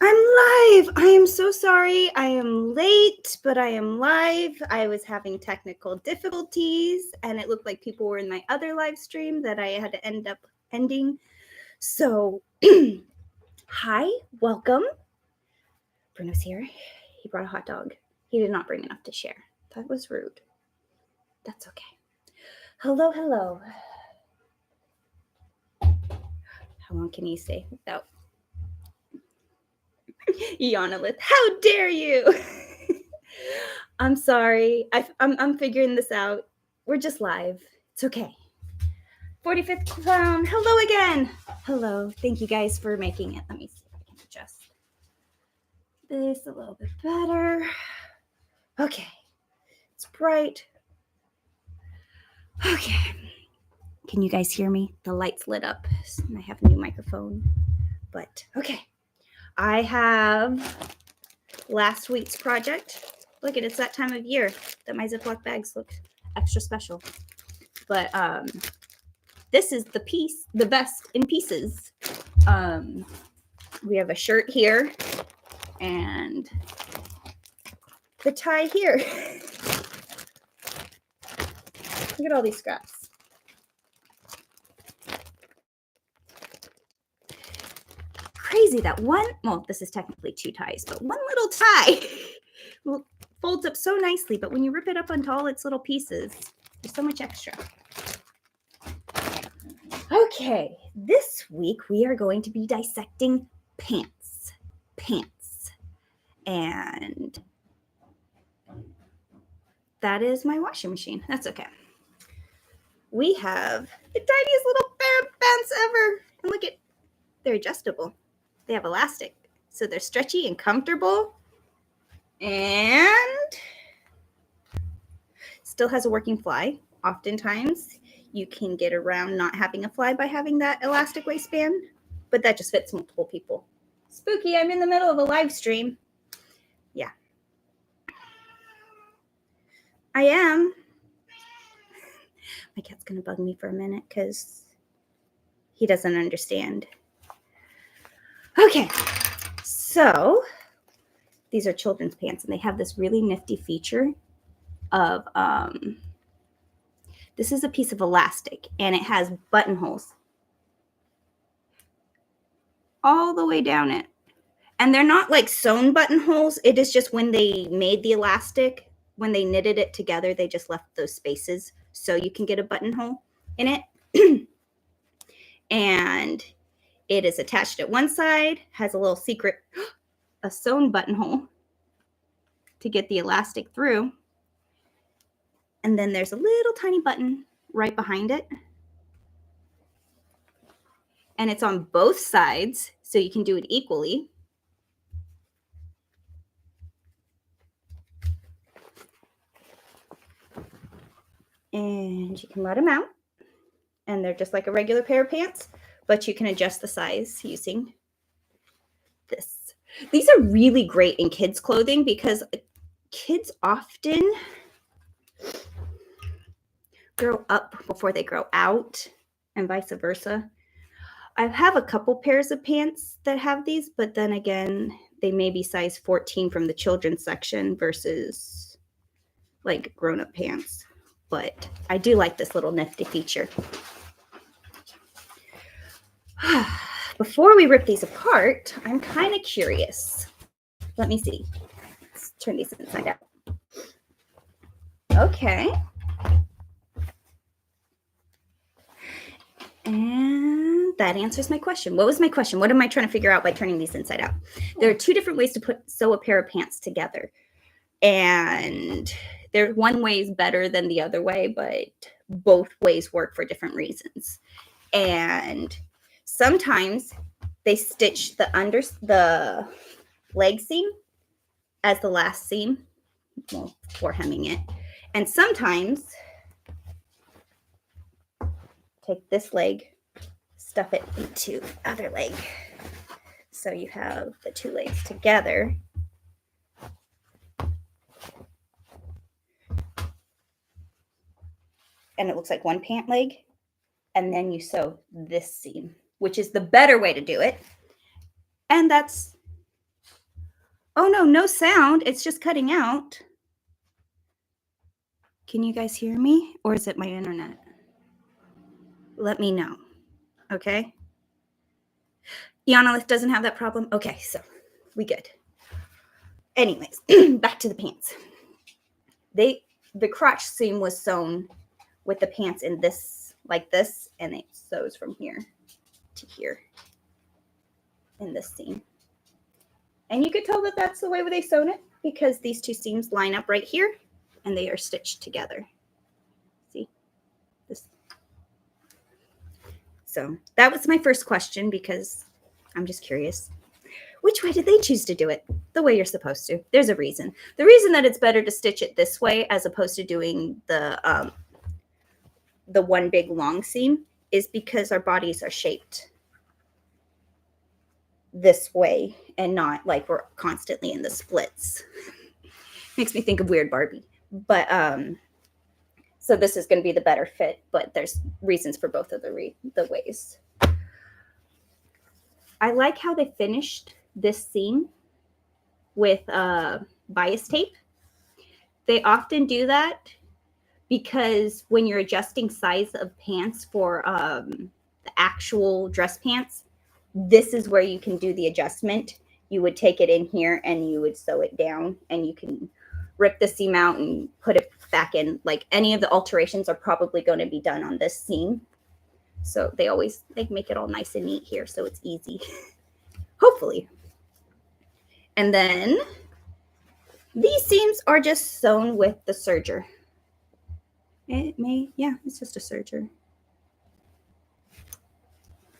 I'm live. I am so sorry. I am late, but I am live. I was having technical difficulties, and it looked like people were in my other live stream that I had to end up ending. So, hi, welcome. Bruno's here. He brought a hot dog. He did not bring enough to share. That was rude. That's okay. Hello, hello. How long can you stay without Yanalith? How dare you? I'm sorry. I'm figuring this out. We're just live. It's okay. 45th clown. Hello again. Hello. Thank you guys for making it. Let me see if I can adjust this a little bit better. Okay. It's bright. Okay. Can you guys hear me? The lights lit up. I have a new microphone. But okay. I have last week's project. Look at it's that time of year that my Ziploc bags look extra special. But this is the piece, the best in pieces. We have a shirt here and the tie here. Look at all these scraps. Crazy that one, well, this is technically two ties, but one little tie folds up so nicely, but when you rip it up into all its little pieces, there's so much extra. Okay, this week we are going to be dissecting pants. And that is my washing machine. That's okay. We have the tiniest little pair of pants ever. And look at, they're adjustable. They have elastic, so they're stretchy and comfortable. And still has a working fly. Oftentimes, you can get around not having a fly by having that elastic waistband, but that just fits multiple people. Spooky, I'm in the middle of a live stream. Yeah. I am. My cat's going to bug me for a minute because he doesn't understand. Okay, so these are children's pants, and they have this really nifty feature of, this is a piece of elastic, and it has buttonholes all the way down it. And they're not like sewn buttonholes. It is just when they made the elastic, when they knitted it together, they just left those spaces so you can get a buttonhole in it. And it is attached at one side, has a little secret, a sewn buttonhole to get the elastic through. And then there's a little tiny button right behind it. And it's on both sides, so you can do it equally. And you can let them out. And they're just like a regular pair of pants, but you can adjust the size using this. These are really great in kids' clothing because kids often grow up before they grow out and vice versa. I have a couple pairs of pants that have these, but then again, they may be size 14 from the children's section versus like grown-up pants. But I do like this little nifty feature. Before we rip these apart, I'm kind of curious. Let me see. Let's turn these inside out. Okay. And that answers my question. What was my question? What am I trying to figure out by turning these inside out? There are two different ways to sew a pair of pants together. And one way is better than the other way, but both ways work for different reasons. And sometimes they stitch the leg seam as the last seam, well, for hemming it. And sometimes take this leg, stuff it into the other leg. So you have the two legs together. And it looks like one pant leg. And then you sew this seam, which is the better way to do it. And that's Oh no, no sound. It's just cutting out. Can you guys hear me? Or is it my internet? Let me know. Okay. Yanalith doesn't have that problem. Okay, so we good. Anyways, back to the pants. The crotch seam was sewn with the pants in this, like this, and it sews from here to here in this seam. And you could tell that that's the way they sewn it because these two seams line up right here and they are stitched together. See this? So that was my first question because I'm just curious. Which way did they choose to do it? The way you're supposed to. There's a reason. The reason that it's better to stitch it this way as opposed to doing the one big long seam is because our bodies are shaped this way and not like we're constantly in the splits. Makes me think of Weird Barbie. But so this is going to be the better fit, but there's reasons for both of the ways. I like how they finished this seam with bias tape. They often do that because when you're adjusting size of pants for the actual dress pants, this is where you can do the adjustment. You would take it in here and you would sew it down and you can rip the seam out and put it back in. Like any of the alterations are probably going to be done on this seam. So they make it all nice and neat here so it's easy. Hopefully. And then these seams are just sewn with the serger. It's just a serger.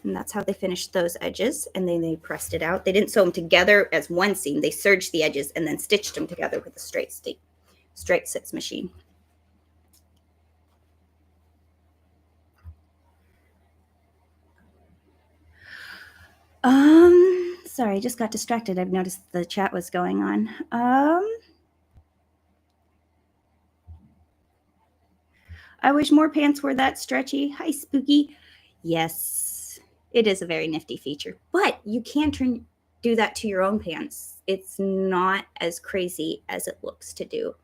And that's how they finished those edges. And then they pressed it out. They didn't sew them together as one seam. They serged the edges and then stitched them together with a straight stitch machine. Sorry, I just got distracted. I've noticed the chat was going on. I wish more pants were that stretchy. Hi, Spooky. Yes, it is a very nifty feature, but you can do that to your own pants. It's not as crazy as it looks to do.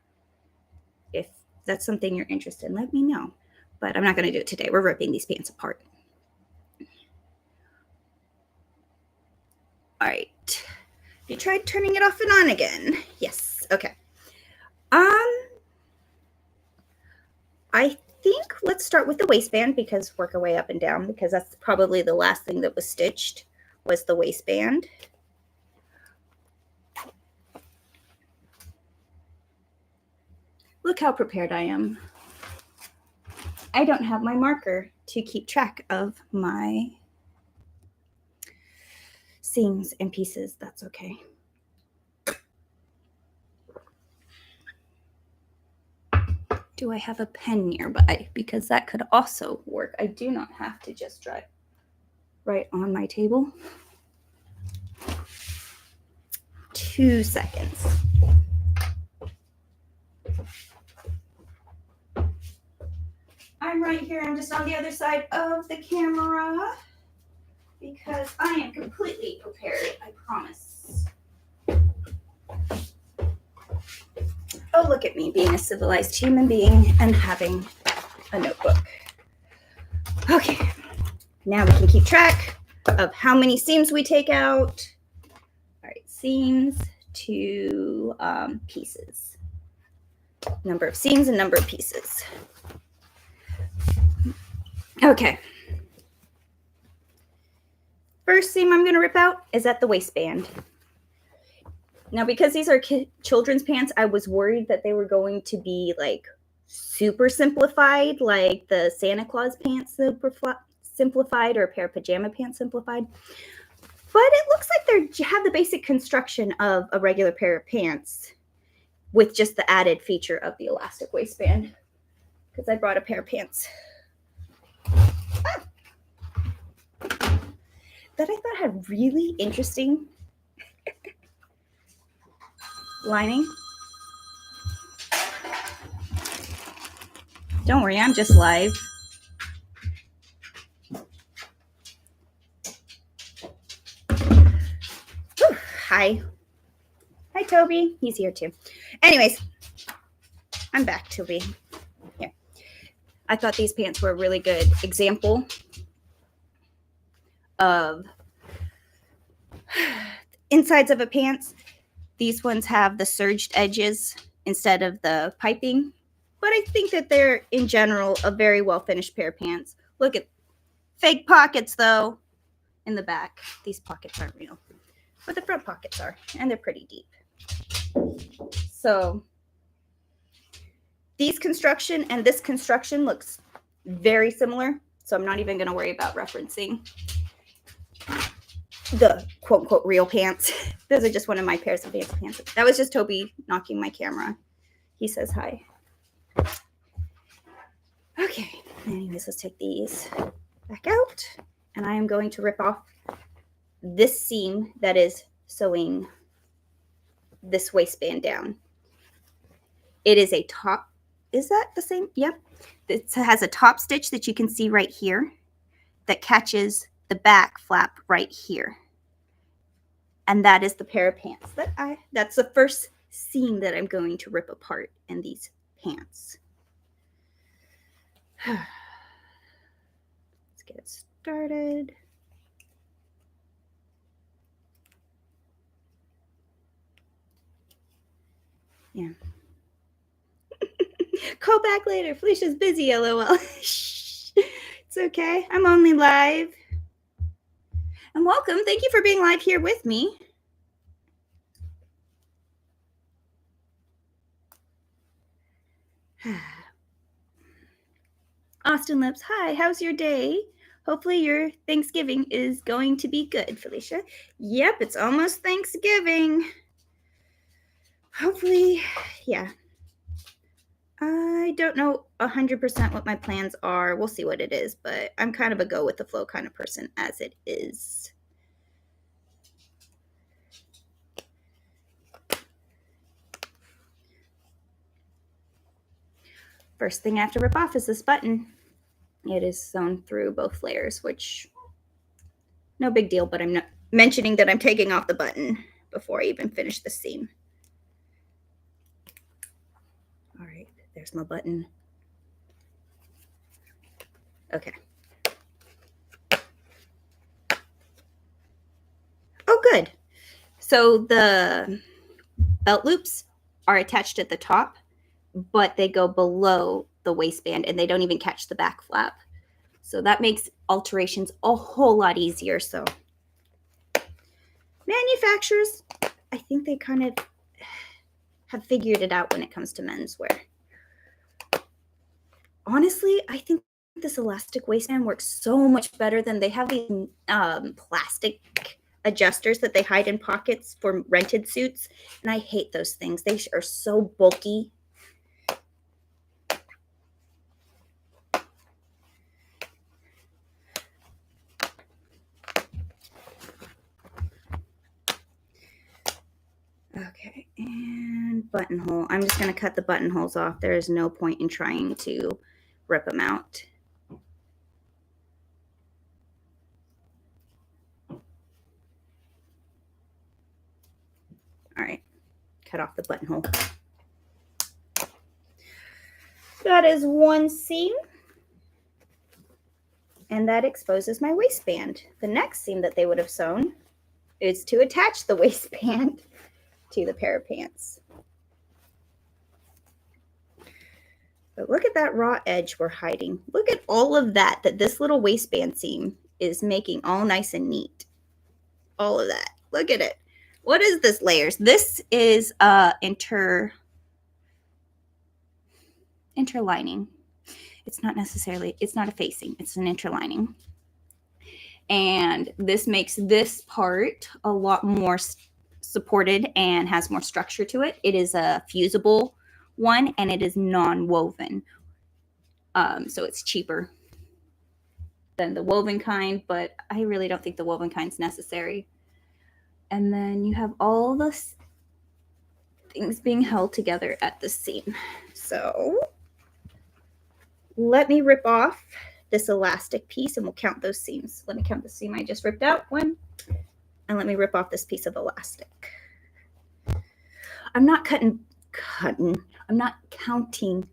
If that's something you're interested in, let me know. But I'm not going to do it today. We're ripping these pants apart. All right. You tried turning it off and on again. Yes. Okay. I think let's start with the waistband because work our way up and down because that's probably the last thing that was stitched was the waistband. Look how prepared I am. I don't have my marker to keep track of my seams and pieces. That's okay. Do I have a pen nearby? Because that could also work. I do not have to just write on my table. 2 seconds. I'm right here. I'm just on the other side of the camera because I am completely prepared, I promise. Oh, look at me being a civilized human being and having a notebook. Okay, now we can keep track of how many seams we take out. All right, seams to pieces. Number of seams and number of pieces. Okay. First seam I'm going to rip out is at the waistband. Now, because these are children's pants, I was worried that they were going to be like super simplified, like the Santa Claus pants super simplified or a pair of pajama pants simplified. But it looks like they have the basic construction of a regular pair of pants with just the added feature of the elastic waistband because I brought a pair of pants that I thought had really interesting lining. Don't worry, I'm just live. Whew, hi. Hi, Toby. He's here too. Anyways, I'm back, Toby. Here. I thought these pants were a really good example of insides of a pants. These ones have the serged edges instead of the piping. But I think that they're, in general, a very well-finished pair of pants. Look at fake pockets, though, in the back. These pockets aren't real. But the front pockets are, and they're pretty deep. So these construction and this construction looks very similar. So I'm not even going to worry about referencing the quote-unquote real pants. Those are just one of my pairs of fancy pants. That was just Toby knocking my camera. He says hi. Okay, anyways, let's take these back out. And I am going to rip off this seam that is sewing this waistband down. It is a top. Is that the same? Yep. It has a top stitch that you can see right here that catches the back flap right here. And that is the pair of pants that's the first seam that I'm going to rip apart in these pants. Let's get it started. Yeah. Call back later. Felicia's busy, LOL. It's okay. I'm only live. And welcome. Thank you for being live here with me. Austin Lips, hi, how's your day? Hopefully your Thanksgiving is going to be good, Felicia. Yep, it's almost Thanksgiving. Hopefully, yeah. I don't know 100% what my plans are. We'll see what it is, but I'm kind of a go with the flow kind of person as it is. First thing I have to rip off is this button. It is sewn through both layers, which no big deal, but I'm not mentioning that I'm taking off the button before I even finish the seam. All right, there's my button. Okay. Oh, good. So the belt loops are attached at the top, but they go below the waistband and they don't even catch the back flap. So that makes alterations a whole lot easier. So manufacturers, I think they kind of have figured it out when it comes to menswear. Honestly, I think this elastic waistband works so much better than they have these plastic adjusters that they hide in pockets for rented suits. And I hate those things. They are so bulky. Okay, and buttonhole. I'm just going to cut the buttonholes off. There is no point in trying to rip them out. All right, cut off the buttonhole. That is one seam. And that exposes my waistband. The next seam that they would have sewn is to attach the waistband to the pair of pants. But look at that raw edge we're hiding. Look at all of that this little waistband seam is making all nice and neat. All of that. Look at it. What is this layers? This is interlining. It's not a facing. It's an interlining. And this makes this part a lot more supported and has more structure to it. It is a fusible one and it is non-woven. So it's cheaper than the woven kind, but I really don't think the woven kind is necessary. And then you have all the things being held together at the seam. So let me rip off this elastic piece and we'll count those seams. Let me count the seam I just ripped out. 1. And let me rip off this piece of elastic. I'm not counting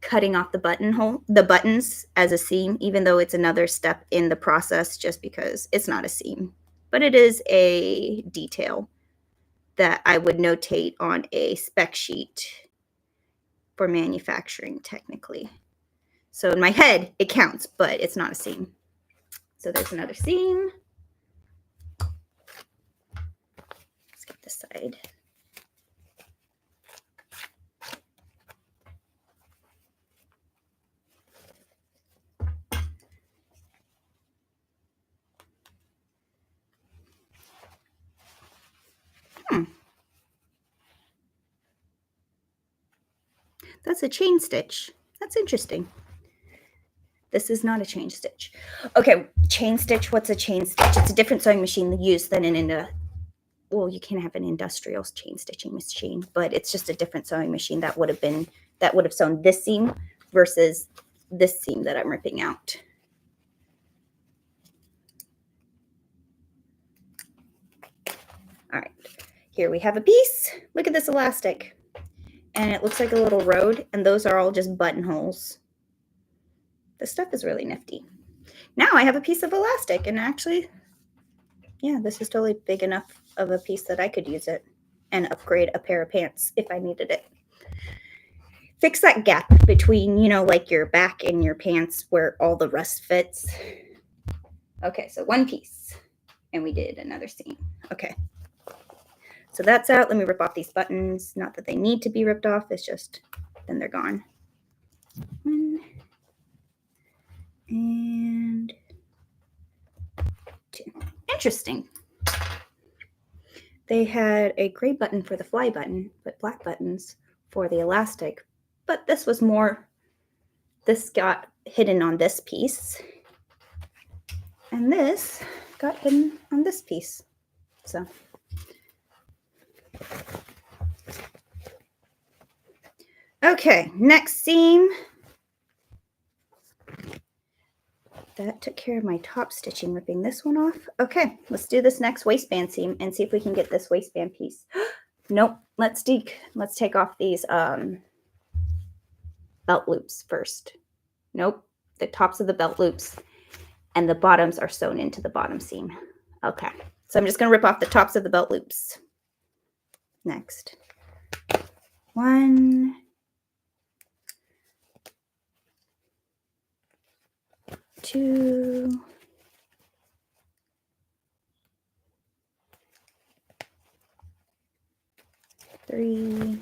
cutting off the buttons as a seam, even though it's another step in the process just because it's not a seam. But it is a detail that I would notate on a spec sheet for manufacturing technically. So in my head, it counts, but it's not a seam. So there's another seam. Let's get this side. That's a chain stitch. That's interesting. This is not a chain stitch. Okay, chain stitch. What's a chain stitch? It's a different sewing machine used than well, you can have an industrial chain stitching machine, but it's just a different sewing machine that would have sewn this seam versus this seam that I'm ripping out. All right, here we have a piece. Look at this elastic. And it looks like a little road, and those are all just buttonholes. This stuff is really nifty. Now I have a piece of elastic, and actually, yeah, this is totally big enough of a piece that I could use it and upgrade a pair of pants if I needed it. Fix that gap between, like your back and your pants where all the rest fits. Okay, so one piece, and we did another seam. Okay. So that's out. Let me rip off these buttons. Not that they need to be ripped off. It's just then they're gone. 1 and 2. Interesting. They had a gray button for the fly button, but black buttons for the elastic. But this got hidden on this piece. And this got hidden on this piece. So. Okay, next seam. That took care of my top stitching, ripping this one off. Okay, let's do this next waistband seam and see if we can get this waistband piece. Nope, let's take off these belt loops first. Nope, the tops of the belt loops and the bottoms are sewn into the bottom seam. Okay, so I'm just going to rip off the tops of the belt loops. Next. 1, 2, 3,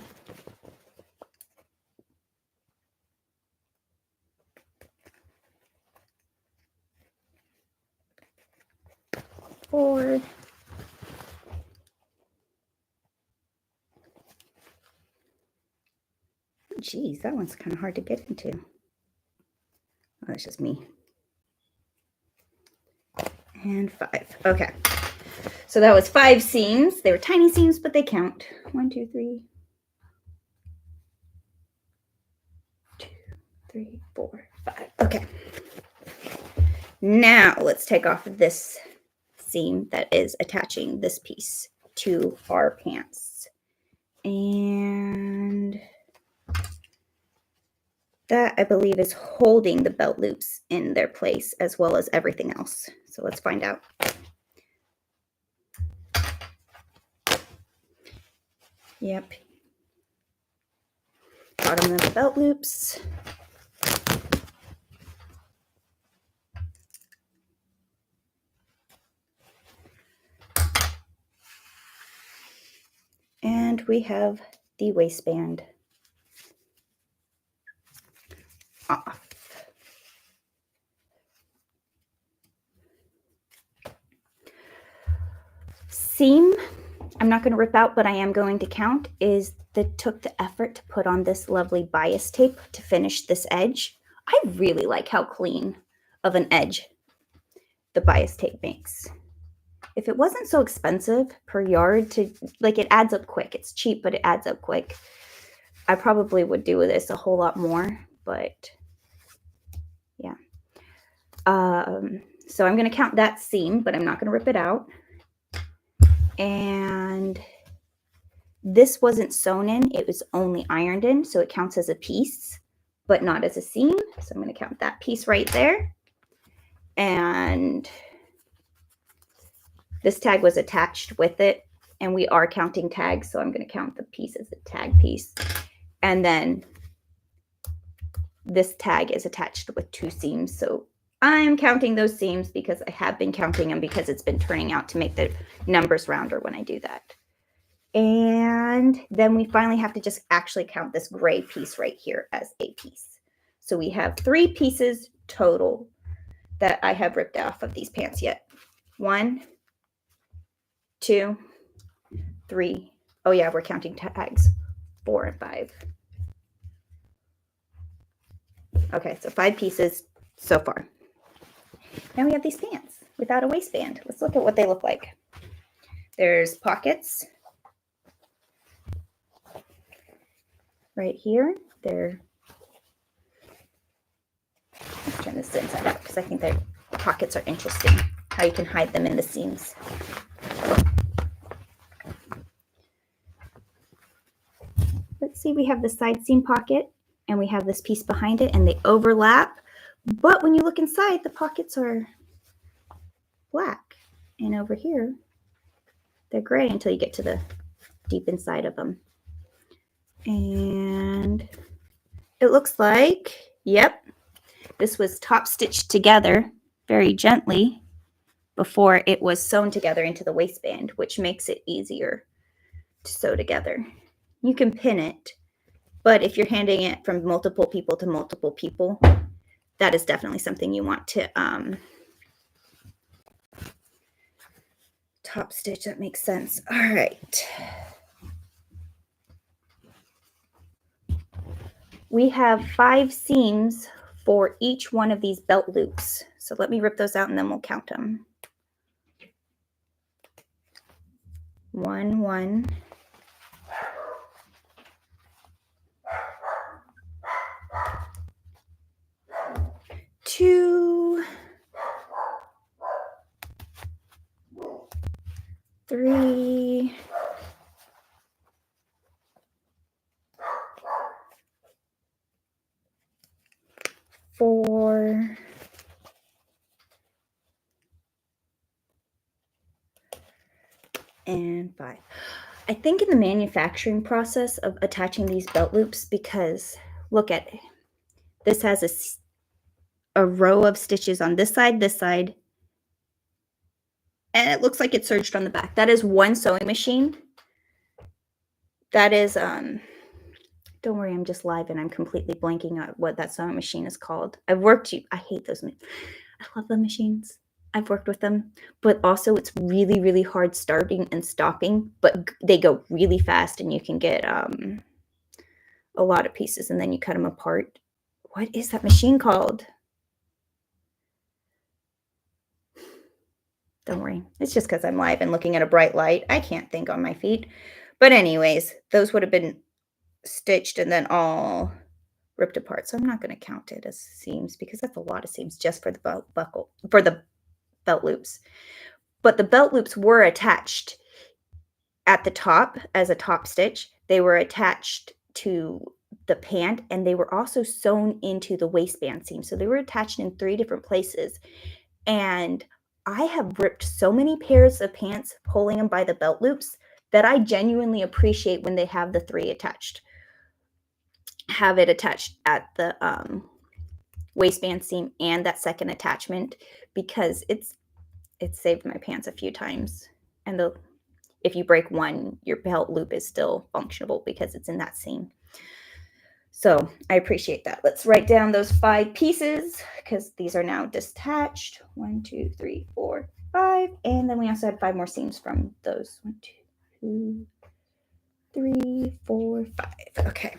4, 5. Geez, that one's kind of hard to get into. Oh, that's just me. And 5. Okay. So that was 5 seams. They were tiny seams, but they count. 1, 2, 3. 2, 3, 4, 5. Okay. Now let's take off this seam that is attaching this piece to our pants. And that, I believe, is holding the belt loops in their place as well as everything else. So let's find out. Yep. Bottom of the belt loops. And we have the waistband off. Seam, I'm not going to rip out, but I am going to count, is that took the effort to put on this lovely bias tape to finish this edge. I really like how clean of an edge the bias tape makes. If it wasn't so expensive per yard to, like, it adds up quick. It's cheap, but it adds up quick. I probably would do this a whole lot more, but yeah. So I'm going to count that seam, but I'm not going to rip it out. And This wasn't sewn in, it was only ironed in, so it counts as a piece, but not as a seam. So I'm going to count that piece right there. And this tag was attached with it, and we are counting tags, so I'm going to count the piece as a tag piece. And then this tag is attached with 2 seams, so I'm counting those seams because I have been counting them because it's been turning out to make the numbers rounder when I do that. And then we finally have to just actually count this gray piece right here as a piece. So we have 3 pieces total that I have ripped off of these pants yet. 1, 2, 3. Oh yeah, we're counting tags. 4 and 5. Okay, so 5 pieces so far. Now we have these pants without a waistband. Let's look at what they look like. There's pockets right here. Let's turn this inside out because I think their pockets are interesting, how you can hide them in the seams. Let's see, we have the side seam pocket and we have this piece behind it and they overlap. But when you look inside, the pockets are black. And over here, they're gray until you get to the deep inside of them. And it looks like, yep, this was top stitched together very gently before it was sewn together into the waistband, which makes it easier to sew together. You can pin it, but if you're handing it from multiple people to multiple people, that is definitely something you want to top stitch. That makes sense. All right. We have 5 seams for each one of these belt loops. So let me rip those out and then we'll count them. 1, 1. 2, 3, 4, and 5. I think in the manufacturing process of attaching these belt loops, because look at it. This has a row of stitches on this side, and it looks like it's serged on the back. That is one sewing machine. That is, don't worry, I'm just live and I'm completely blanking out what that sewing machine is called. I hate those. I love the machines. I've worked with them, but also it's really, really hard starting and stopping, but they go really fast and you can get a lot of pieces and then you cut them apart. What is that machine called? Don't worry. It's just because I'm live and looking at a bright light. I can't think on my feet. But anyways, those would have been stitched and then all ripped apart. So I'm not going to count it as seams because that's a lot of seams just for the belt loops. But the belt loops were attached at the top as a top stitch. They were attached to the pant and they were also sewn into the waistband seam. So they were attached in 3 different places. And I have ripped so many pairs of pants pulling them by the belt loops that I genuinely appreciate when they have the 3 attached. Have it attached at the waistband seam and that second attachment because it's saved my pants a few times. And if you break one, your belt loop is still functional because it's in that seam. So I appreciate that. Let's write down those 5 pieces because these are now detached. 1, 2, 3, 4, 5. And then we also had 5 more seams from those. 1, 2, 3, 4, 5. Okay.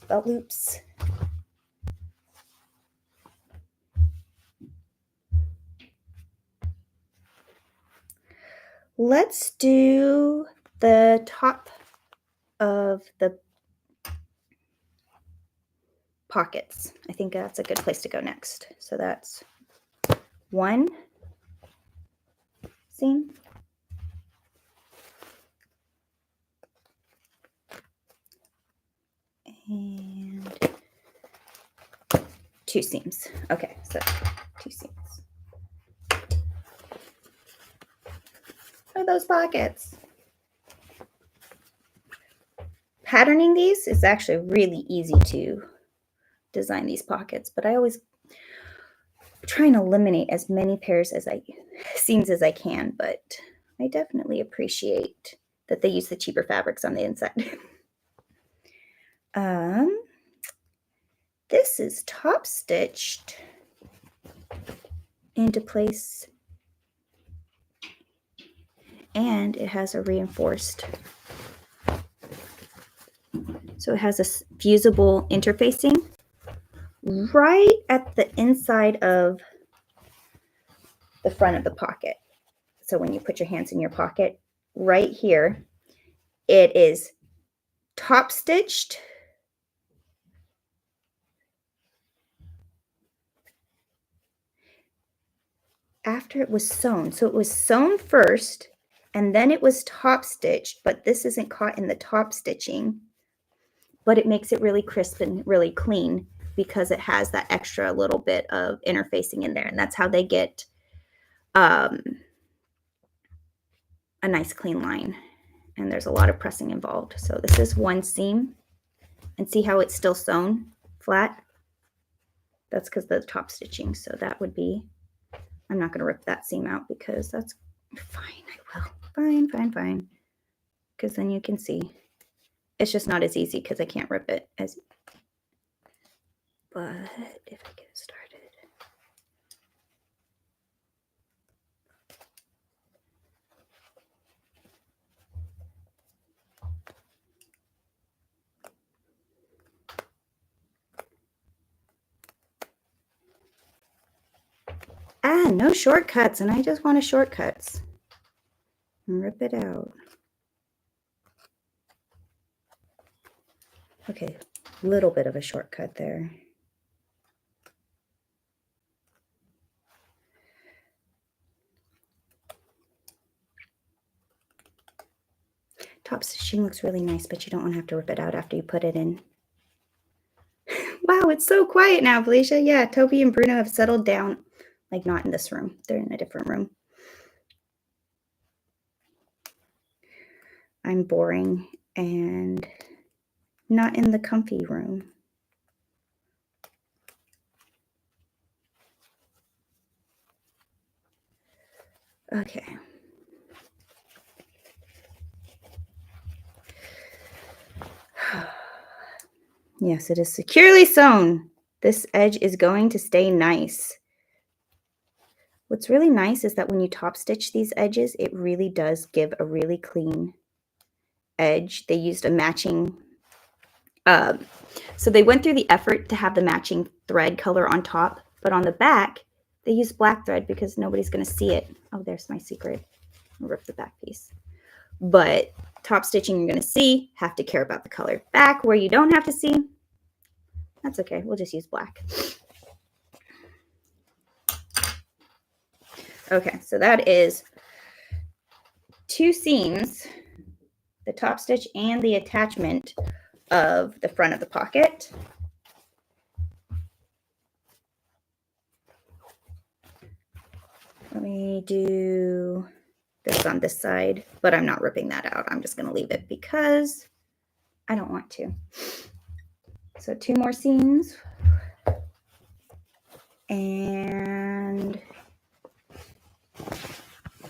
Belt loops. Let's do the top of the pockets. I think that's a good place to go next. So that's 1 seam, 2 seams. Okay, so 2 seams. What are those pockets? Patterning these is actually really easy to design these pockets, but I always try and eliminate as many seams as I can, but I definitely appreciate that they use the cheaper fabrics on the inside. This is top stitched into place, and it has a reinforced. So it has a fusible interfacing right at the inside of the front of the pocket. So when you put your hands in your pocket, right here, it is top stitched after it was sewn. So it was sewn first and then it was top stitched, but this isn't caught in the top stitching, but it makes it really crisp and really clean because it has that extra little bit of interfacing in there. And that's how they get a nice clean line. And there's a lot of pressing involved. So this is one seam, and see how it's still sewn flat? That's because of the top stitching. So that would be, I'm not going to rip that seam out because that's fine. I will. Fine. Because then you can see. It's just not as easy because I can't rip it as. But if I get it started. No shortcuts, and I just want shortcuts. And rip it out. Okay, a little bit of a shortcut there. Top stitching looks really nice, but you don't want to have to rip it out after you put it in. Wow, it's so quiet now, Felicia. Yeah, Toby and Bruno have settled down. Like, not in this room. They're in a different room. I'm boring and not in the comfy room. Okay. Yes, it is securely sewn. This edge is going to stay nice. What's really nice is that when you top stitch these edges, it really does give a really clean edge. They used a matching, so they went through the effort to have the matching thread color on top, but on the back, they used black thread because nobody's going to see it. Oh, there's my secret. I'll rip the back piece. But top stitching you're going to see, have to care about the color. Back where you don't have to see, that's okay. We'll just use black. Okay, so that is 2 seams, the top stitch and the attachment of the front of the pocket. Let me do this on this side, but I'm not ripping that out. I'm just going to leave it because I don't want to. So 2 more seams. And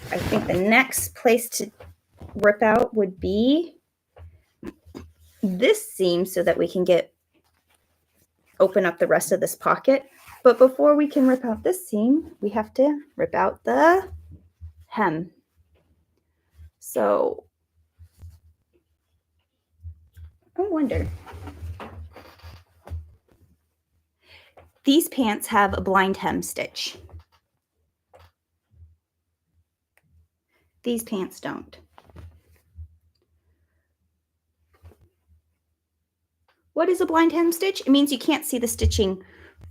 I think the next place to rip out would be this seam so that we can open up the rest of this pocket. But before we can rip out this seam, we have to rip out the hem. So I wonder. These pants have a blind hem stitch. These pants don't. What is a blind hem stitch? It means you can't see the stitching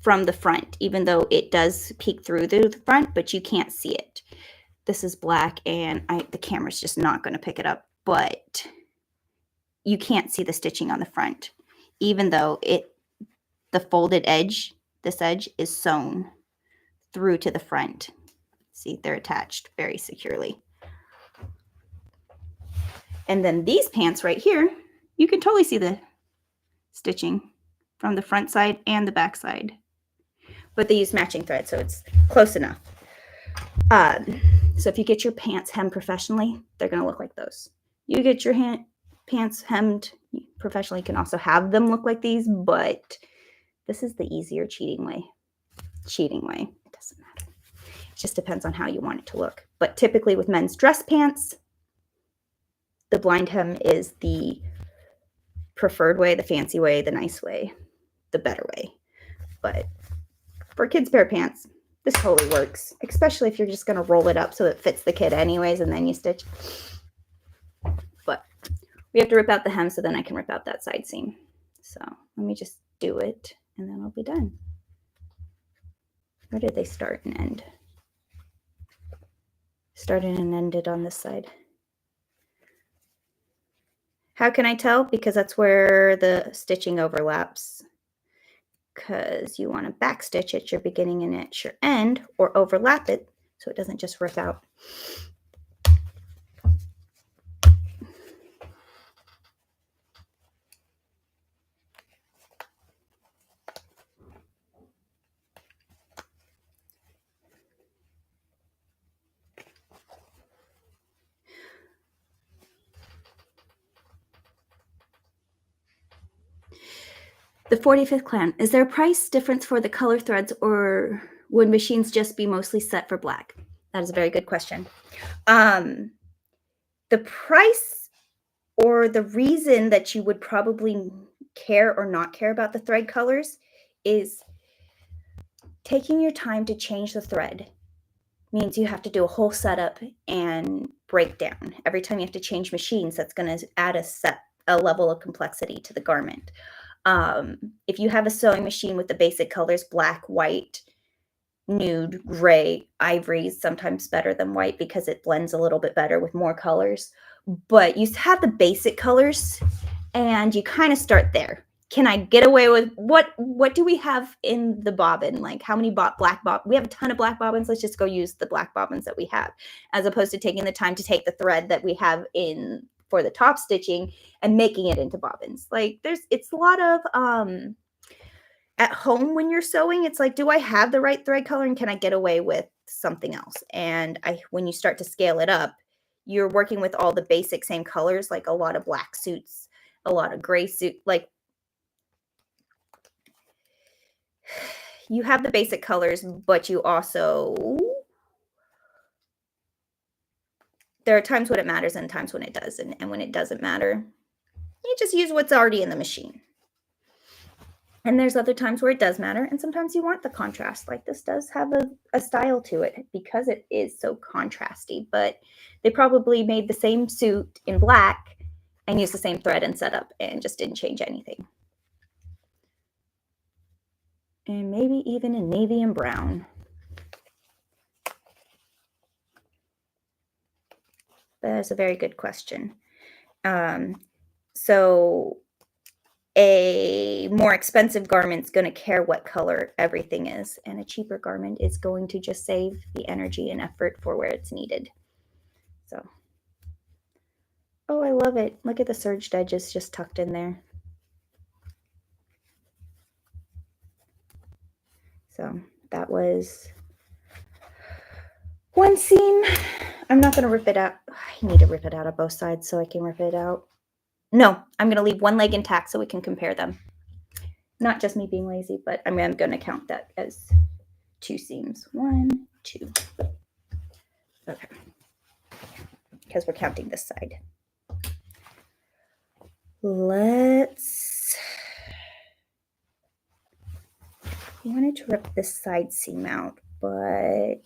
from the front, even though it does peek through the front, but you can't see it. This is black, and the camera's just not going to pick it up, but you can't see the stitching on the front, even though the folded edge, this edge is sewn through to the front. See, they're attached very securely. And then these pants right here, you can totally see the stitching from the front side and the back side. But they use matching thread, so it's close enough. So if you get your pants hemmed professionally, they're going to look like those. You get your pants hemmed professionally, you can also have them look like these, but this is the easier cheating way. It doesn't matter. It just depends on how you want it to look. But typically with men's dress pants, the blind hem is the preferred way, the fancy way, the nice way, the better way. But for a kid's pair of pants, this totally works, especially if you're just going to roll it up so it fits the kid anyways, and then you stitch. But we have to rip out the hem so then I can rip out that side seam. So let me just do it, and then I'll be done. Where did they start and end? Started and ended on this side. How can I tell? Because that's where the stitching overlaps. Because you want to back stitch at your beginning and at your end, or overlap it so it doesn't just rip out. The 45th clan, is there a price difference for the color threads, or would machines just be mostly set for black? That is a very good question. The price, or the reason that you would probably care or not care about the thread colors, is taking your time to change the thread means you have to do a whole setup and breakdown. Every time you have to change machines, that's going to add a level of complexity to the garment. If you have a sewing machine with the basic colors, black, white, nude, gray, ivory is sometimes better than white because it blends a little bit better with more colors. But you have the basic colors and you kind of start there. Can I get away with what do we have in the bobbin? Like how many black bobbins? We have a ton of black bobbins. Let's just go use the black bobbins that we have, as opposed to taking the time to take the thread that we have in for the top stitching and making it into bobbins. Like it's a lot of at home when you're sewing, it's like, do I have the right thread color and can I get away with something else? And when you start to scale it up, you're working with all the basic same colors, like a lot of black suits, a lot of gray suit, like you have the basic colors, but you also, there are times when it matters and times when it doesn't. And when it doesn't matter, you just use what's already in the machine. And there's other times where it does matter. And sometimes you want the contrast. Like this does have a style to it because it is so contrasty. But they probably made the same suit in black and used the same thread and setup and just didn't change anything. And maybe even in navy and brown. That's a very good question. So a more expensive garment's going to care what color everything is, and a cheaper garment is going to just save the energy and effort for where it's needed. So, oh, I love it. Look at the serged edges just tucked in there. So that was one seam. I'm not going to rip it out. I need to rip it out of both sides so I can rip it out. No, I'm going to leave one leg intact so we can compare them. Not just me being lazy, but I'm going to count that as 2 seams. 1, 2. Okay. Because we're counting this side. I wanted to rip this side seam out, but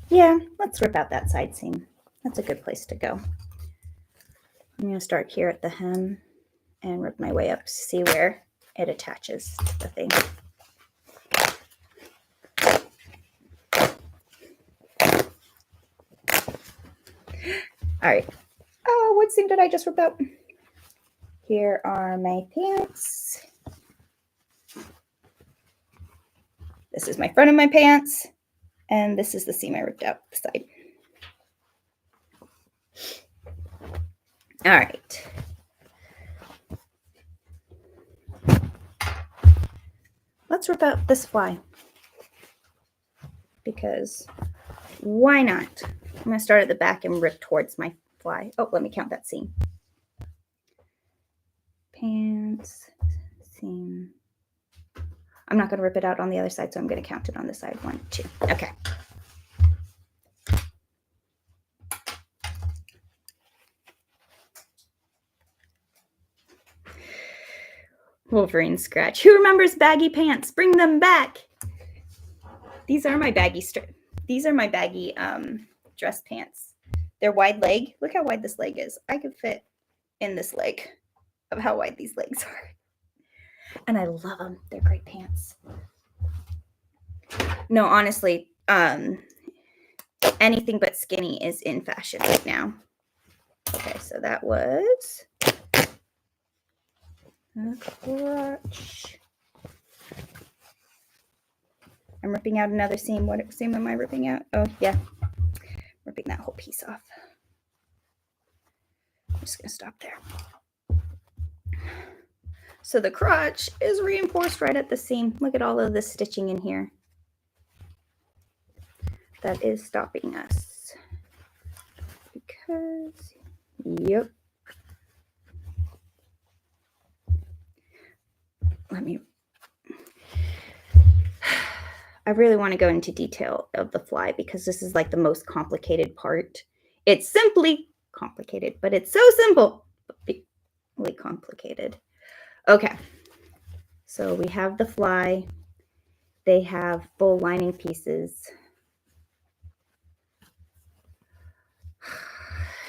yeah, let's rip out that side seam. That's a good place to go. I'm going to start here at the hem and rip my way up to see where it attaches to the thing. All right. Oh, what seam did I just rip out? Here are my pants. This is my front of my pants. And this is the seam I ripped out the side. All right. Let's rip out this fly. Because why not? I'm going to start at the back and rip towards my fly. Oh, let me count that seam. Pants, seam. I'm not going to rip it out on the other side, so I'm going to count it on this side. 1, 2. Okay. Wolverine scratch. Who remembers baggy pants? Bring them back. These are my baggy dress pants. They're wide leg. Look how wide this leg is. I could fit in this leg of how wide these legs are. And I love them. They're great pants. No, honestly, anything but skinny is in fashion right now. Okay, so that was a crotch. I'm ripping out another seam. What seam am I ripping out? Oh, yeah. Ripping that whole piece off. I'm just going to stop there. So the crotch is reinforced right at the seam. Look at all of this stitching in here. That is stopping us. Because, yep. I really want to go into detail of the fly because this is like the most complicated part. It's simply complicated, but it's so simple, but really complicated. Okay, so we have the fly. They have full lining pieces.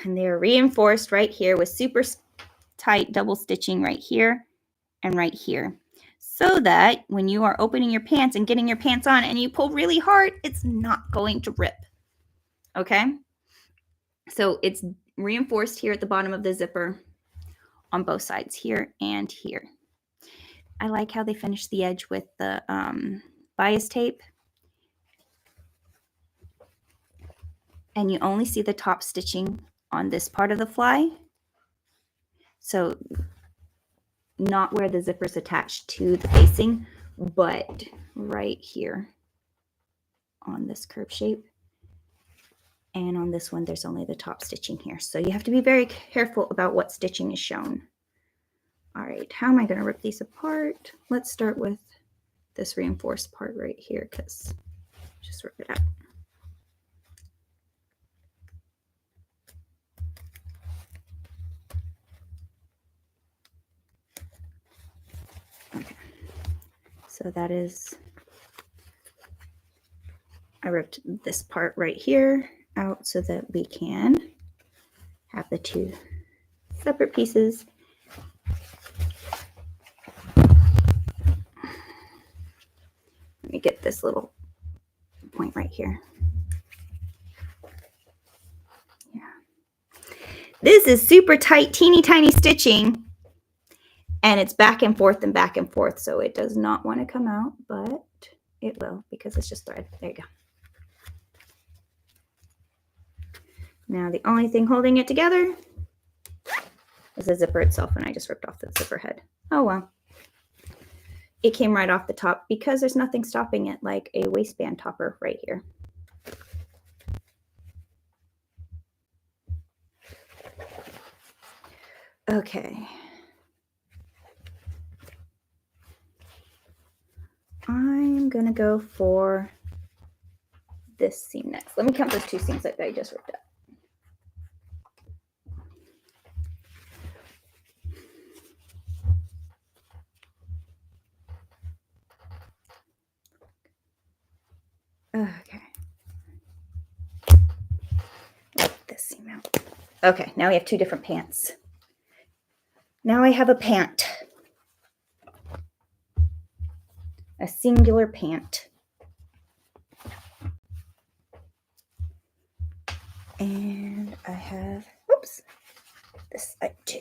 And they are reinforced right here with super tight double stitching right here and right here. So that when you are opening your pants and getting your pants on and you pull really hard, it's not going to rip. Okay? So it's reinforced here at the bottom of the zipper on both sides, here and here. I like how they finish the edge with the bias tape. And you only see the top stitching on this part of the fly. So not where the zipper is attached to the facing, but right here on this curve shape. And on this one, there's only the top stitching here. So you have to be very careful about what stitching is shown. All right, how am I going to rip these apart? Let's start with this reinforced part right here, because just rip it out. Okay, so that is, I ripped this part right here out so that we can have the two separate pieces. Let me get this little point right here. Yeah. This is super tight, teeny tiny stitching. And it's back and forth and back and forth. So it does not want to come out, but it will because it's just thread. There you go. Now the only thing holding it together is the zipper itself. And I just ripped off the zipper head. Oh, well. It came right off the top because there's nothing stopping it like a waistband topper right here. Okay. I'm going to go for this seam next. Let me count those two seams that I just ripped out. Okay. Let this seam out. Okay, now we have two different pants. Now I have a pant, a singular pant. And I have, oops, this side too.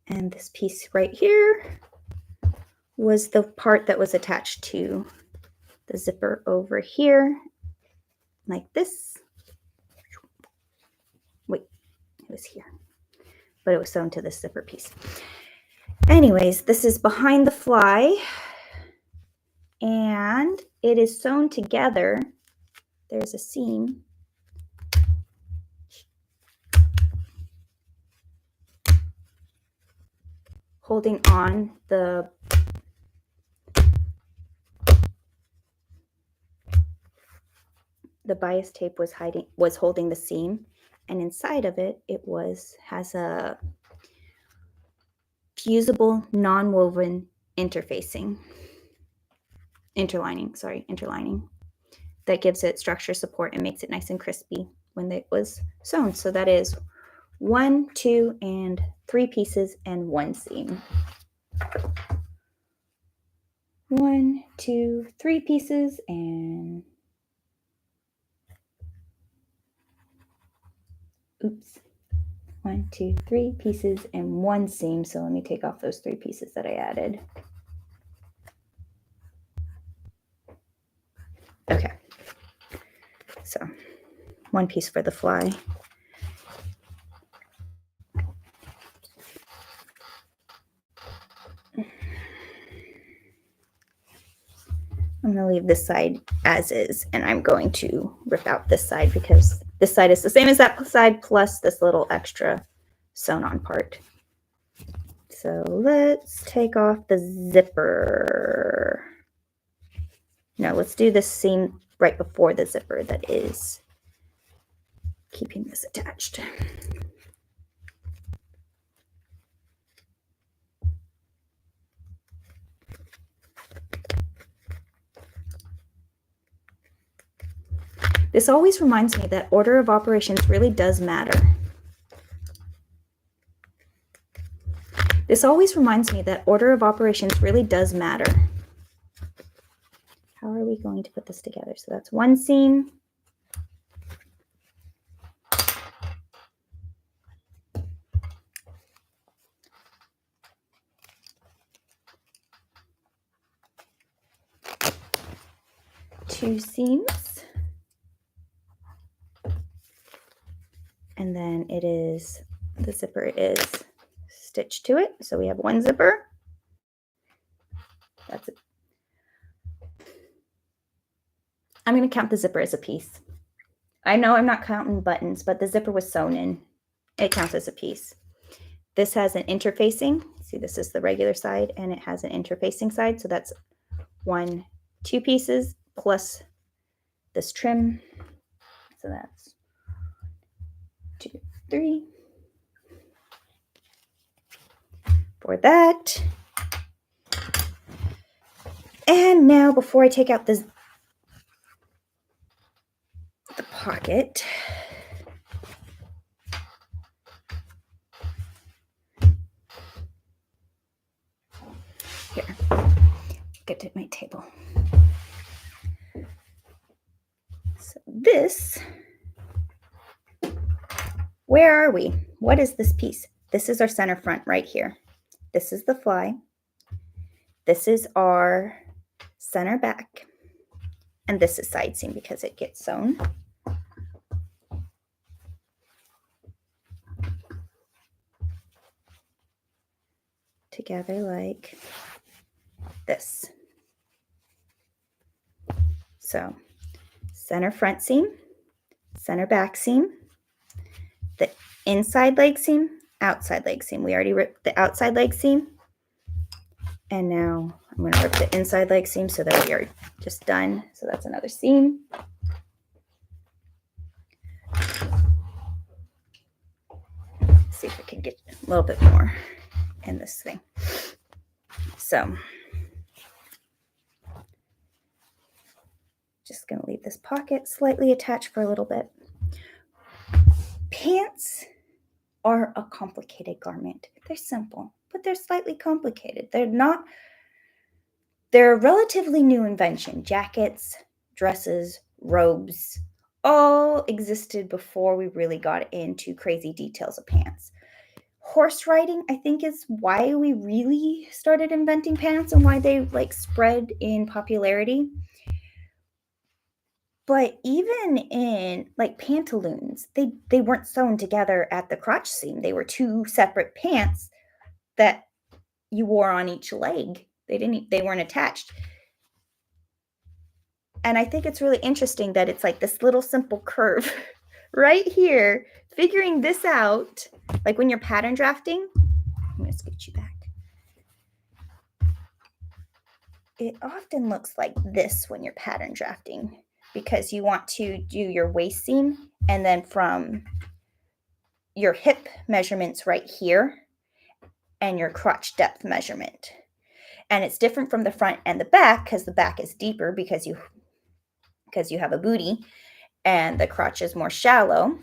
And this piece right here was the part that was attached to the zipper over here, like this. Wait, it was here, but it was sewn to this zipper piece. Anyways, this is behind the fly, and it is sewn together. There's a seam. Holding on the bias tape was holding the seam, and inside of it has a fusible non-woven interlining that gives it structure support and makes it nice and crispy when it was sewn. So that is 1, 2, and 3 pieces and 1 seam. 1, 2, 3 pieces and oops. 1, 2, 3 pieces and 1 seam. So let me take off those 3 pieces that I added. Okay. So 1 piece for the fly. I'm going to leave this side as is, and I'm going to rip out this side because this side is the same as that side plus this little extra sewn on part. So let's take off the zipper. No, let's do the seam right before the zipper that is keeping this attached. This always reminds me that order of operations really does matter. This always reminds me that order of operations really does matter. How are we going to put this together? So that's 1 seam. Two seams. And then the zipper is stitched to it. So we have 1 zipper. That's it. I'm going to count the zipper as a piece. I know I'm not counting buttons, but the zipper was sewn in. It counts as a piece. This has an interfacing. See, this is the regular side, and it has an interfacing side. So that's 1, 2 pieces plus this trim. So that's 2, 3. For that. And now before I take out the pocket, here, get to my table. So this, where are we? What is this piece? This is our center front right here. This is the fly. This is our center back. And this is side seam because it gets sewn. Together like this. So center front seam, center back seam, the inside leg seam, outside leg seam. We already ripped the outside leg seam. And now I'm going to rip the inside leg seam so that we are just done. So that's another seam. Let's see if I can get a little bit more in this thing. So Just going to leave this pocket slightly attached for a little bit. Pants are a complicated garment. They're simple, but they're slightly complicated. They're a relatively new invention. Jackets, dresses, robes, all existed before we really got into crazy details of pants. Horse riding, I think, is why we really started inventing pants and why they like spread in popularity. But even in like pantaloons, they weren't sewn together at the crotch seam. They were two separate pants that you wore on each leg. They weren't attached. And I think it's really interesting that it's like this little simple curve right here, figuring this out, like when you're pattern drafting. I'm going to scoot you back. It often looks like this when you're pattern drafting because you want to do your waist seam and then from your hip measurements right here and your crotch depth measurement. And it's different from the front and the back because the back is deeper because you have a booty and the crotch is more shallow.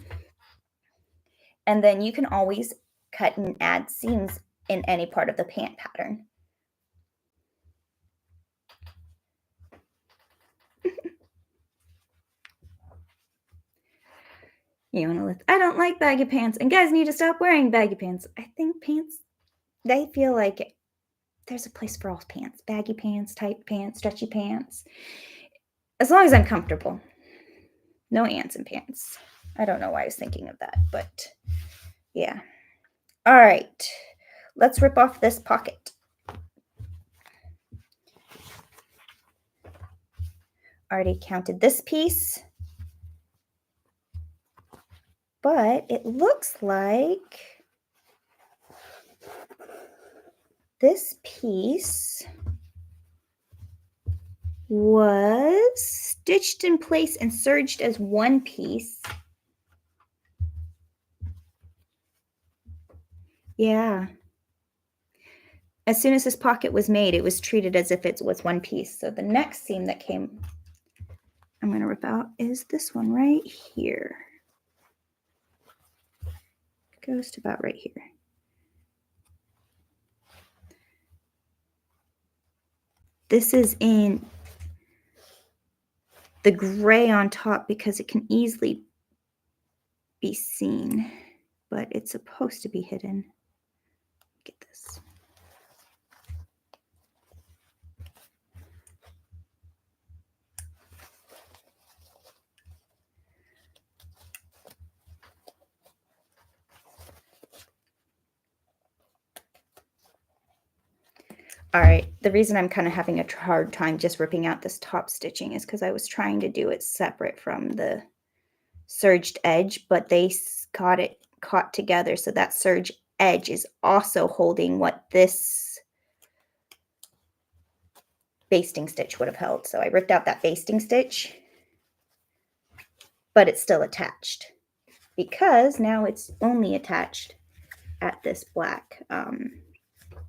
And then you can always cut and add seams in any part of the pant pattern. I don't like baggy pants, and guys need to stop wearing baggy pants. I think pants, they feel like there's a place for all pants. Baggy pants, tight pants, stretchy pants. As long as I'm comfortable. No ants in pants. I don't know why I was thinking of that, but yeah. All right, let's rip off this pocket. Already counted this piece. But it looks like this piece was stitched in place and serged as one piece. Yeah. As soon as this pocket was made, it was treated as if it was one piece. So the next seam that I'm going to rip out is this one right here. It goes to about right here. This is in the gray on top because it can easily be seen, but it's supposed to be hidden. Get this. All right, the reason I'm kind of having a hard time just ripping out this top stitching is because I was trying to do it separate from the serged edge, but they got it caught together. So that serged edge is also holding what this basting stitch would have held. So I ripped out that basting stitch, but it's still attached because now it's only attached at this black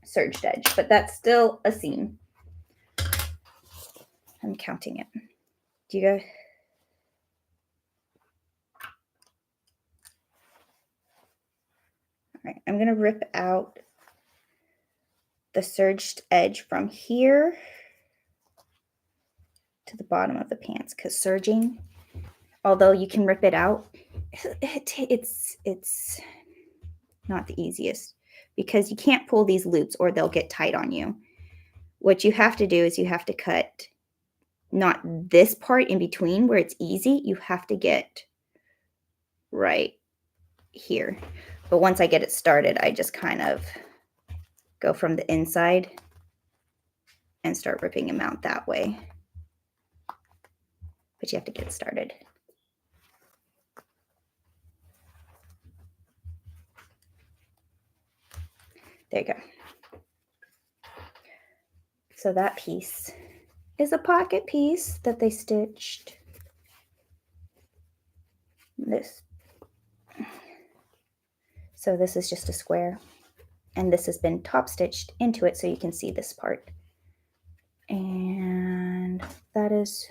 serged edge, but that's still a seam. I'm counting it. Do you guys? All right, I'm going to rip out the serged edge from here to the bottom of the pants because serging, although you can rip it out, it's not the easiest because you can't pull these loops or they'll get tight on you. What you have to do is you have to cut not this part in between where it's easy. You have to get right here. But once I get it started, I just kind of go from the inside and start ripping them out that way. But you have to get started. There you go. So that piece is a pocket piece that they stitched. So this is just a square, and this has been top stitched into it so you can see this part. And that is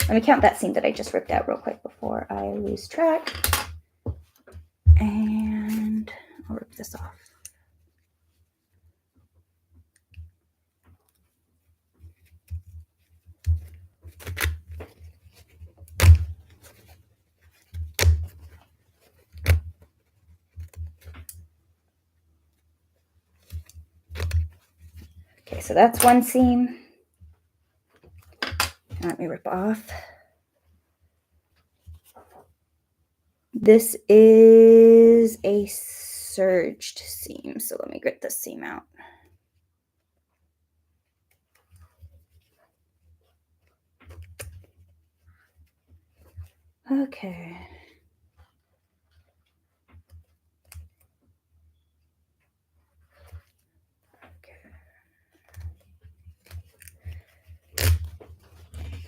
Let me count that seam that I just ripped out real quick before I lose track. And I'll rip this off. Okay, so that's one seam. Let me rip off. This is a serged seam, so let me grit this seam out. Okay.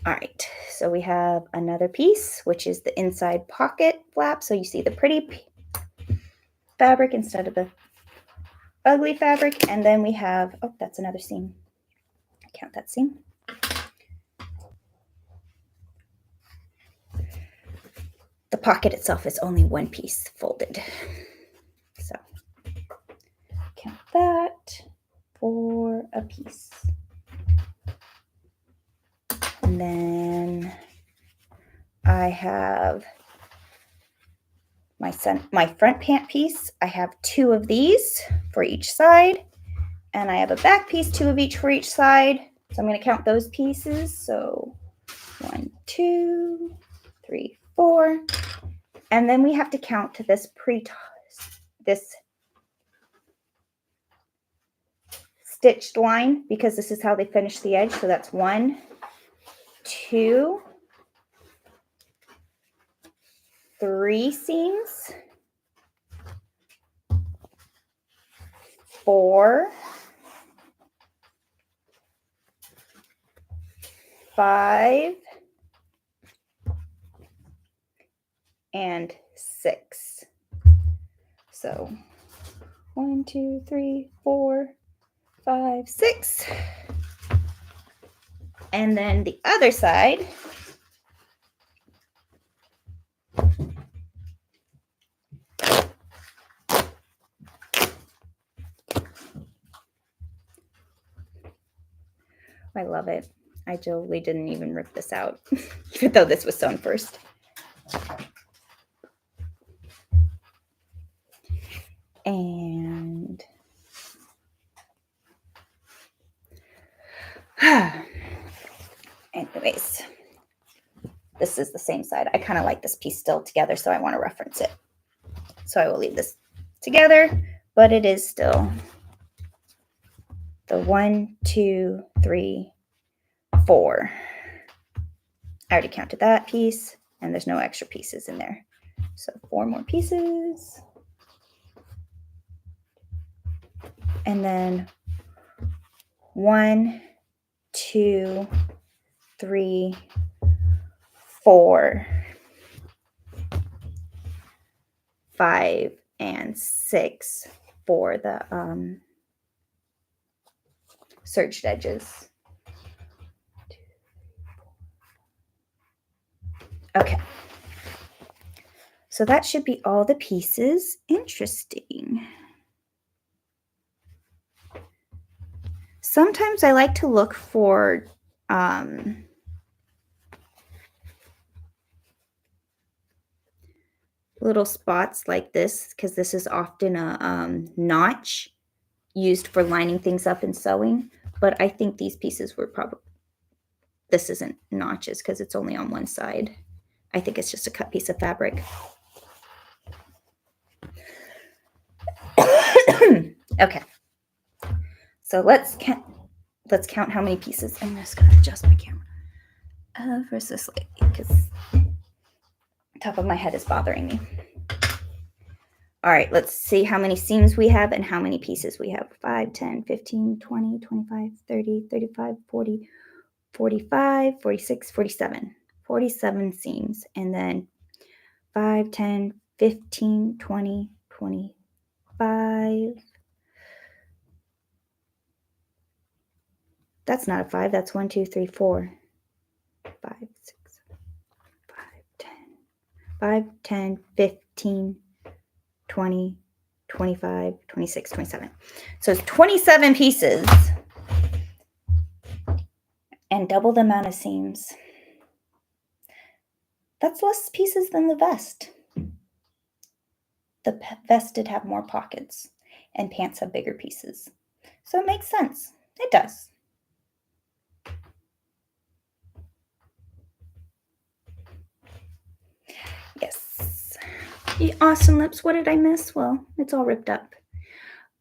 All right, so we have another piece, which is the inside pocket flap. So you see the pretty fabric instead of the ugly fabric. And then we have, oh, that's another seam. Count that seam. The pocket itself is only one piece folded. So count that for a piece. And then I have my front pant piece. I have 2 of these for each side. And I have a back piece, 2 of each for each side. So I'm going to count those pieces. So 1, 2, 3, 4. And then we have to count to this stitched line, because this is how they finish the edge. So that's 1, 2, 3 seams, 4, 5, and 6. So 1, 2, 3, 4, 5, 6. And then the other side, I love it. I totally didn't even rip this out, even though this was sewn first. And anyways, this is the same side. I kind of like this piece still together, so I want to reference it. So I will leave this together, but it is still the 1, 2, 3, 4. I already counted that piece, and there's no extra pieces in there. So 4 more pieces. And then 1, 2, 3, 4, 5, and 6 for the serged edges. Okay. So that should be all the pieces. Interesting. Sometimes I like to look for little spots like this, because this is often a notch used for lining things up and sewing. But I think these pieces were probably, this isn't notches because it's only on one side. I think it's just a cut piece of fabric. Okay. So let's count how many pieces. I'm just going to adjust my camera versus slightly, because the top of my head is bothering me. All right, let's see how many seams we have and how many pieces we have. 5, 10, 15, 20, 25, 30, 35, 40, 45, 46, 47. 47 seams. And then 5, 10, 15, 20, 25. That's not a 5. That's 1, 2, 3, 4, 5, 6, 5, 10, 15, 20, 25, 26, 27. So it's 27 pieces and double the amount of seams. That's less pieces than the vest. The vest did have more pockets and pants have bigger pieces. So it makes sense. It does. Yes. Austin Lips, what did I miss? Well, it's all ripped up.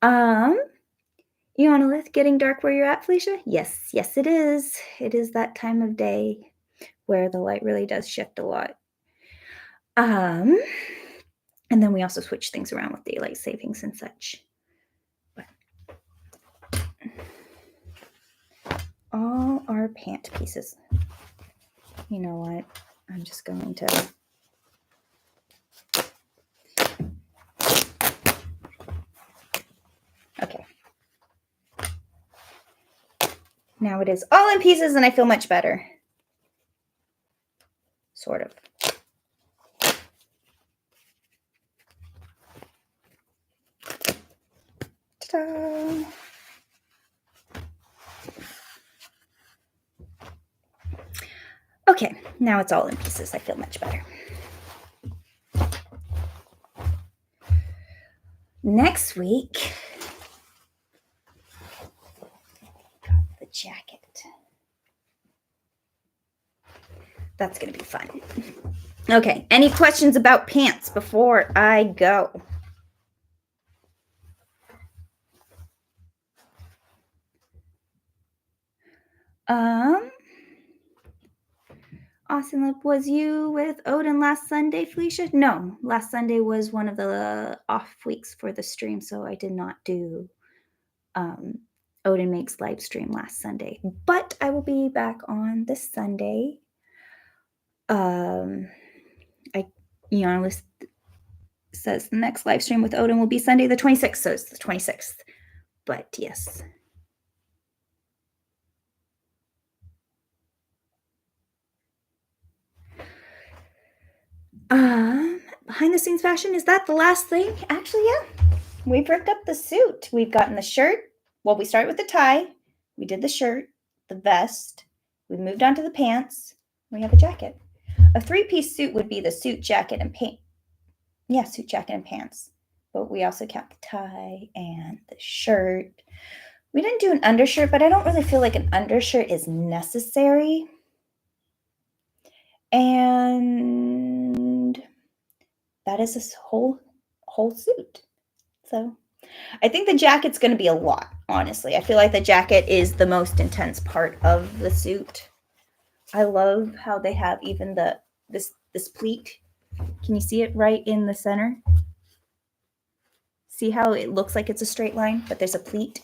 Ionolith, getting dark where you're at, Felicia? Yes, yes it is. It is that time of day where the light really does shift a lot. And then we also switch things around with daylight savings and such. But all our pant pieces. You know what? I'm just going to... Okay. Now it is all in pieces and I feel much better. Sort of. Ta-da! Okay, now it's all in pieces. I feel much better. Next week, got the jacket. That's going to be fun. Okay, any questions about pants before I go? Awesome. Was you with Odin last Sunday, Felicia? No, last Sunday was one of the off weeks for the stream, so I did not do Odin Makes live stream last Sunday. But I will be back on this Sunday. Ionolith says the next live stream with Odin will be Sunday the 26th, so it's the 26th. But yes. Behind the scenes fashion, is that the last thing? Actually, yeah. We've ripped up the suit. We've gotten the shirt. Well, we started with the tie. We did the shirt, the vest. We moved on to the pants. We have a jacket. A 3-piece suit would be the suit, jacket, and pants. Yeah, suit, jacket, and pants. But we also count the tie and the shirt. We didn't do an undershirt, but I don't really feel like an undershirt is necessary. And that is this whole suit. So I think the jacket's going to be a lot, honestly. I feel like the jacket is the most intense part of the suit. I love how they have even this pleat. Can you see it right in the center? See how it looks like it's a straight line, but there's a pleat?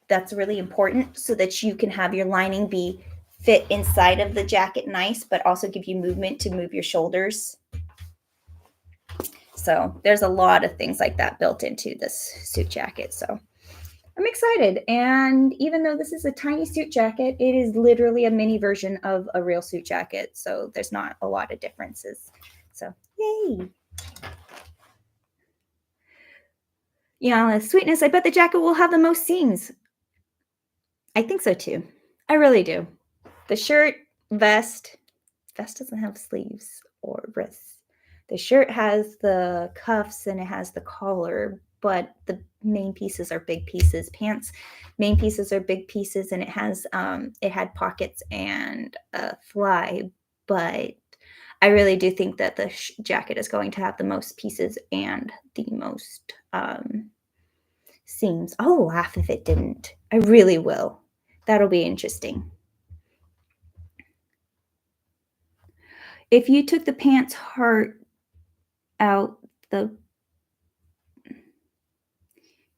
That's really important so that you can have your lining be fit inside of the jacket nice, but also give you movement to move your shoulders. So there's a lot of things like that built into this suit jacket. So I'm excited. And even though this is a tiny suit jacket, it is literally a mini version of a real suit jacket. So there's not a lot of differences. So yay. Yeah, sweetness. I bet the jacket will have the most seams. I think so too. I really do. The shirt, vest doesn't have sleeves or wrists. The shirt has the cuffs and it has the collar, but the main pieces are big pieces. Pants, main pieces are big pieces, and it has it had pockets and a fly. But I really do think that the jacket is going to have the most pieces and the most seams. I'll laugh if it didn't. I really will. That'll be interesting. If you took the pants heart out,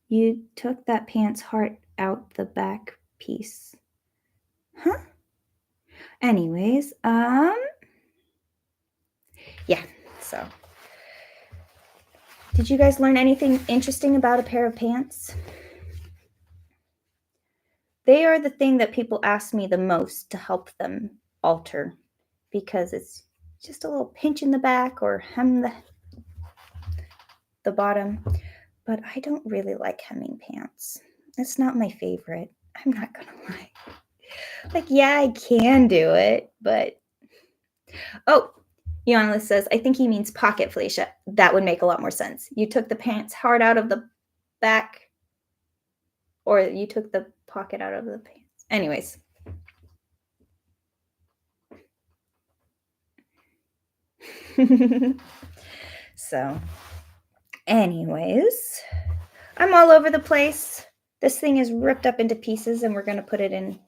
you took that pants heart out the back piece. Huh? Anyways, yeah, so. Did you guys learn anything interesting about a pair of pants? They are the thing that people ask me the most to help them alter, because it's just a little pinch in the back or hem the bottom. But I don't really like hemming pants. It's not my favorite. I'm not gonna lie. Like, yeah, I can do it, but oh, Ionalith says, I think he means pocket fascia. That would make a lot more sense. You took the pants hard out of the back, or you took the pocket out of the pants. Anyways. So, anyways, I'm all over the place. This thing is ripped up into pieces, and we're going to put it in,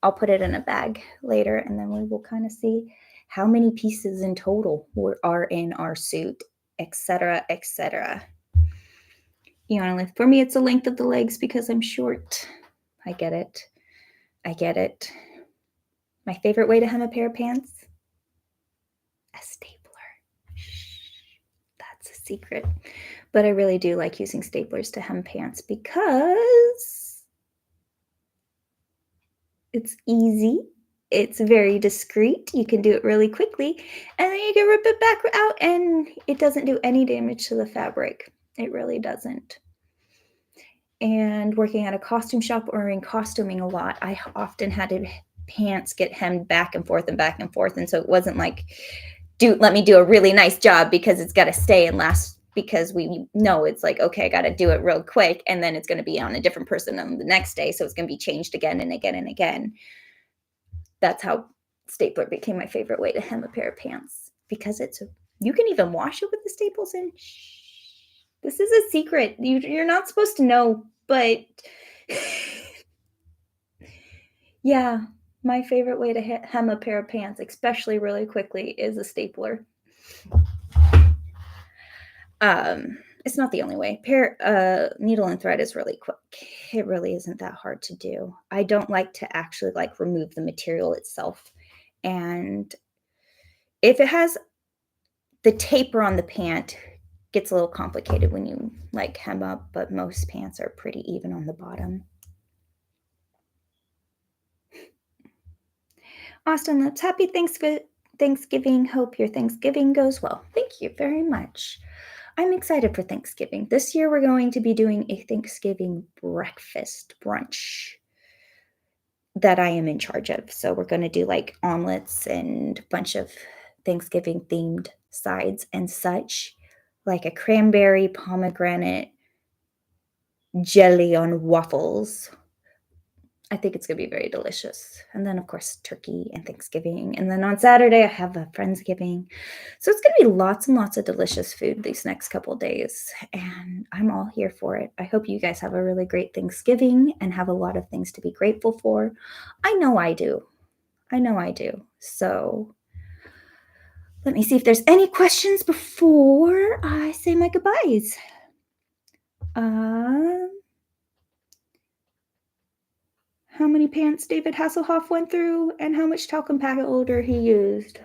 I'll put it in a bag later, and then we will kind of see how many pieces in total are in our suit, etc., etc. For me, it's the length of the legs because I'm short. I get it. I get it. My favorite way to hem a pair of pants? A stapler. That's a secret. But I really do like using staplers to hem pants because it's easy. It's very discreet. You can do it really quickly. And then you can rip it back out and it doesn't do any damage to the fabric. It really doesn't. And working at a costume shop or in costuming a lot, I often had pants get hemmed back and forth and back and forth. And so it wasn't like, let me do a really nice job because it's got to stay and last, because we know it's like, okay, I got to do it real quick. And then it's going to be on a different person on the next day. So it's going to be changed again and again and again. That's how stapler became my favorite way to hem a pair of pants, because you can even wash it with the staples in. This is a secret. You're not supposed to know, but yeah, my favorite way to hem a pair of pants, especially really quickly, is a stapler. It's not the only way. Needle and thread is really quick. It really isn't that hard to do. I don't like to actually remove the material itself. And if it has the taper on the pant, gets a little complicated when you hem up, but most pants are pretty even on the bottom. Austin Lips, happy Thanksgiving. Hope your Thanksgiving goes well. Thank you very much. I'm excited for Thanksgiving. This year we're going to be doing a Thanksgiving brunch that I am in charge of. So we're going to do omelets and a bunch of Thanksgiving themed sides and such, like a cranberry pomegranate jelly on waffles. I think it's going to be very delicious. And then, of course, turkey and Thanksgiving. And then on Saturday, I have a Friendsgiving. So it's going to be lots and lots of delicious food these next couple days. And I'm all here for it. I hope you guys have a really great Thanksgiving and have a lot of things to be grateful for. I know I do. So let me see if there's any questions before I say my goodbyes. How many pants David Hasselhoff went through and how much talcum powder he used.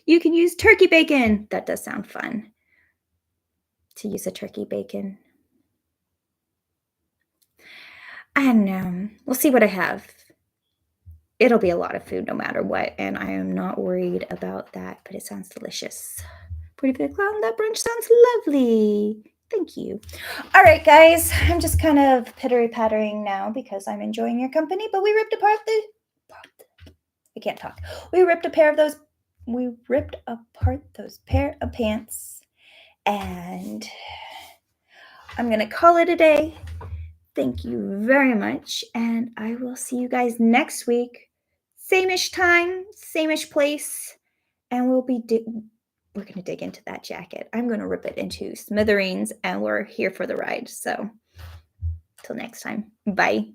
You can use turkey bacon. That does sound fun, to use a turkey bacon. And we'll see what I have. It'll be a lot of food no matter what, and I am not worried about that, but it sounds delicious. Pretty Big Clown, that brunch sounds lovely. Thank you. All right, guys, I'm just kind of pittering now because I'm enjoying your company, but we ripped apart I can't talk. We ripped apart those pair of pants, and I'm going to call it a day. Thank you very much, and I will see you guys next week. Same-ish time, same-ish place, and we're going to dig into that jacket. I'm going to rip it into smithereens, and we're here for the ride. So, till next time. Bye.